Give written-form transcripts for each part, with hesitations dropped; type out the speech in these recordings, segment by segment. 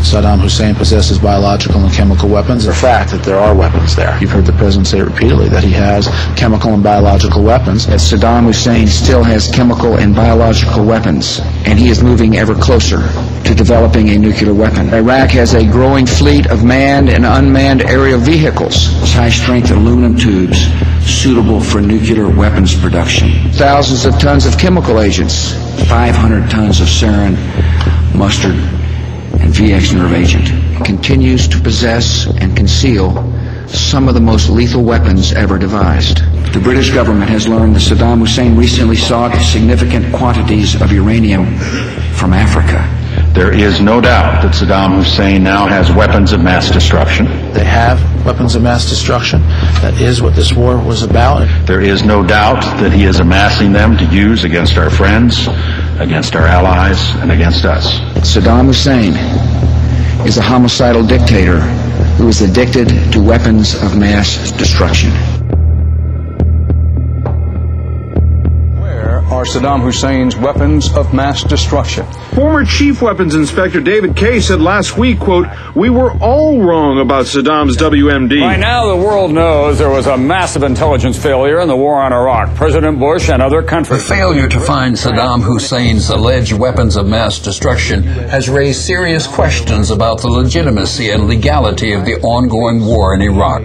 Saddam Hussein possesses biological and chemical weapons. The fact that there are weapons there. You've heard the president say repeatedly that he has chemical and biological weapons. That Saddam Hussein still has chemical and biological weapons, and he is moving ever closer to developing a nuclear weapon. Iraq has a growing fleet of manned and unmanned aerial vehicles, high-strength aluminum tubes suitable for nuclear weapons production. Thousands of tons of chemical agents, 500 tons of sarin, mustard, and VX nerve agent. It continues to possess and conceal some of the most lethal weapons ever devised. The British government has learned that Saddam Hussein recently sought significant quantities of uranium from Africa. There is no doubt that Saddam Hussein now has weapons of mass destruction. They have weapons of mass destruction. That is what this war was about. There is no doubt that he is amassing them to use against our friends, against our allies, and against us. Saddam Hussein is a homicidal dictator who is addicted to weapons of mass destruction. Are Saddam Hussein's weapons of mass destruction. Former Chief Weapons Inspector David Kay said last week, quote, "We were all wrong about Saddam's WMD." By now, the world knows there was a massive intelligence failure in the war on Iraq. President Bush and other countries. The failure to find Saddam Hussein's alleged weapons of mass destruction has raised serious questions about the legitimacy and legality of the ongoing war in Iraq.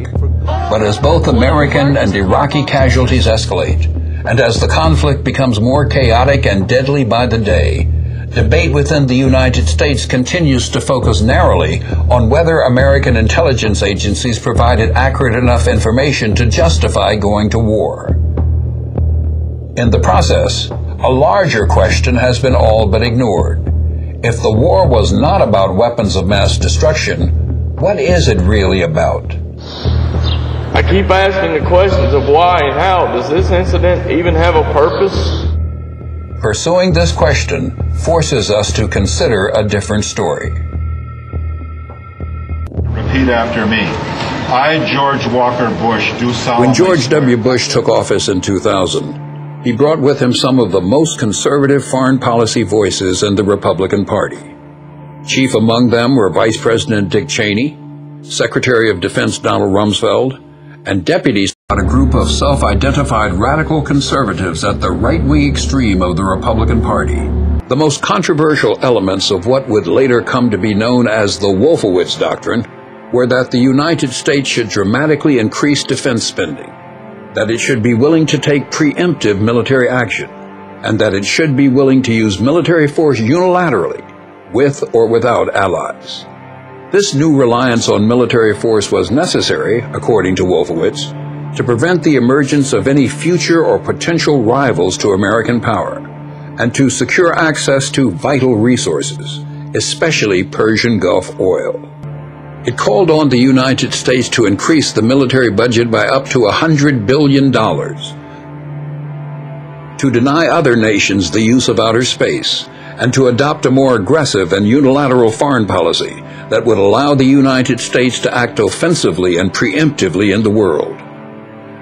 But as both American and Iraqi casualties escalate, and as the conflict becomes more chaotic and deadly by the day, debate within the United States continues to focus narrowly on whether American intelligence agencies provided accurate enough information to justify going to war. In the process, a larger question has been all but ignored. If the war was not about weapons of mass destruction, what is it really about? I keep asking the questions of why and how. Does this incident even have a purpose? Pursuing this question forces us to consider a different story. Repeat after me. I, George Walker Bush, do solemnly. When George W. Bush took office in 2000, he brought with him some of the most conservative foreign policy voices in the Republican Party. Chief among them were Vice President Dick Cheney, Secretary of Defense Donald Rumsfeld, and deputies about a group of self-identified radical conservatives at the right-wing extreme of the Republican Party. The most controversial elements of what would later come to be known as the Wolfowitz Doctrine were that the United States should dramatically increase defense spending, that it should be willing to take preemptive military action, and that it should be willing to use military force unilaterally, with or without allies. This new reliance on military force was necessary, according to Wolfowitz, to prevent the emergence of any future or potential rivals to American power, and to secure access to vital resources, especially Persian Gulf oil. It called on the United States to increase the military budget by up to $100 billion, to deny other nations the use of outer space, and to adopt a more aggressive and unilateral foreign policy that would allow the United States to act offensively and preemptively in the world.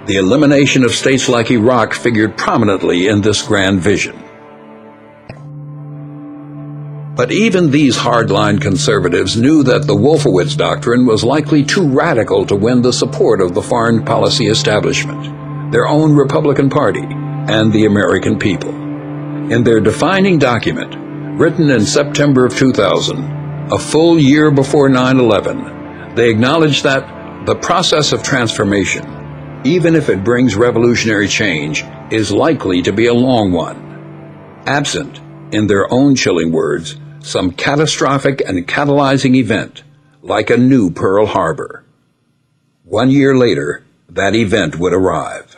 The elimination of states like Iraq figured prominently in this grand vision. But even these hardline conservatives knew that the Wolfowitz Doctrine was likely too radical to win the support of the foreign policy establishment, their own Republican Party, and the American people. In their defining document, written in September of 2000, a full year before 9/11, they acknowledged that the process of transformation, even if it brings revolutionary change, is likely to be a long one, absent, in their own chilling words, some catastrophic and catalyzing event, like a new Pearl Harbor. 1 year later, that event would arrive.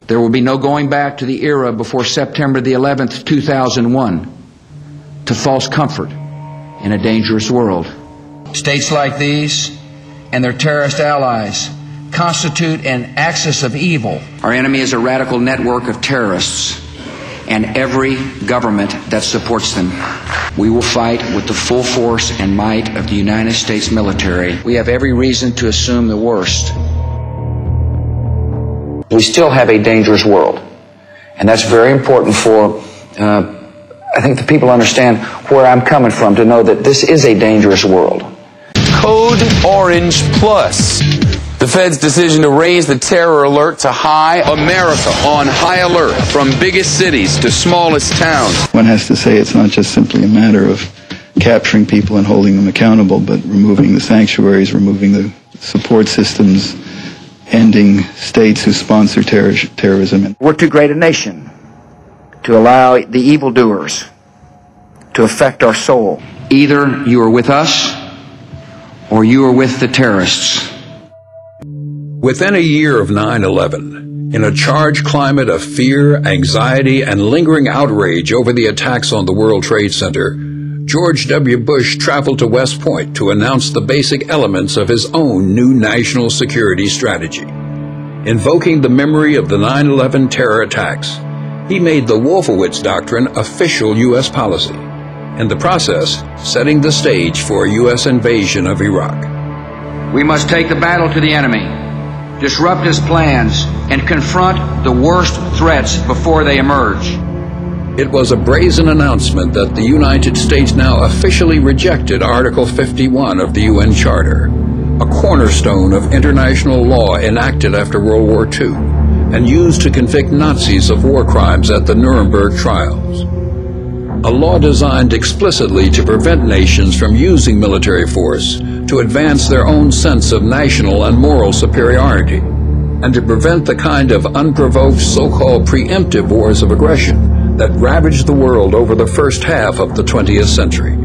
There will be no going back to the era before September the 11th, 2001, to false comfort in a dangerous world. States like these and their terrorist allies constitute an axis of evil. Our enemy is a radical network of terrorists and every government that supports them. We will fight with the full force and might of the United States military. We have every reason to assume the worst. We still have a dangerous world, and that's very important for, I think the people understand where I'm coming from, to know that this is a dangerous world. Code Orange Plus. The Fed's decision to raise the terror alert to high. America on high alert from biggest cities to smallest towns. One has to say it's not just simply a matter of capturing people and holding them accountable, but removing the sanctuaries, removing the support systems, ending states who sponsor terrorism. We're too great a nation to allow the evildoers to affect our soul. Either you are with us or you are with the terrorists. Within a year of 9/11, in a charged climate of fear, anxiety, and lingering outrage over the attacks on the World Trade Center, George W. Bush traveled to West Point to announce the basic elements of his own new national security strategy. Invoking the memory of the 9/11 terror attacks, he made the Wolfowitz Doctrine official U.S. policy, in the process setting the stage for a U.S. invasion of Iraq. We must take the battle to the enemy, disrupt his plans, and confront the worst threats before they emerge. It was a brazen announcement that the United States now officially rejected Article 51 of the UN Charter, a cornerstone of international law enacted after World War II and used to convict Nazis of war crimes at the Nuremberg trials. A law designed explicitly to prevent nations from using military force to advance their own sense of national and moral superiority, and to prevent the kind of unprovoked so-called preemptive wars of aggression that ravaged the world over the first half of the 20th century.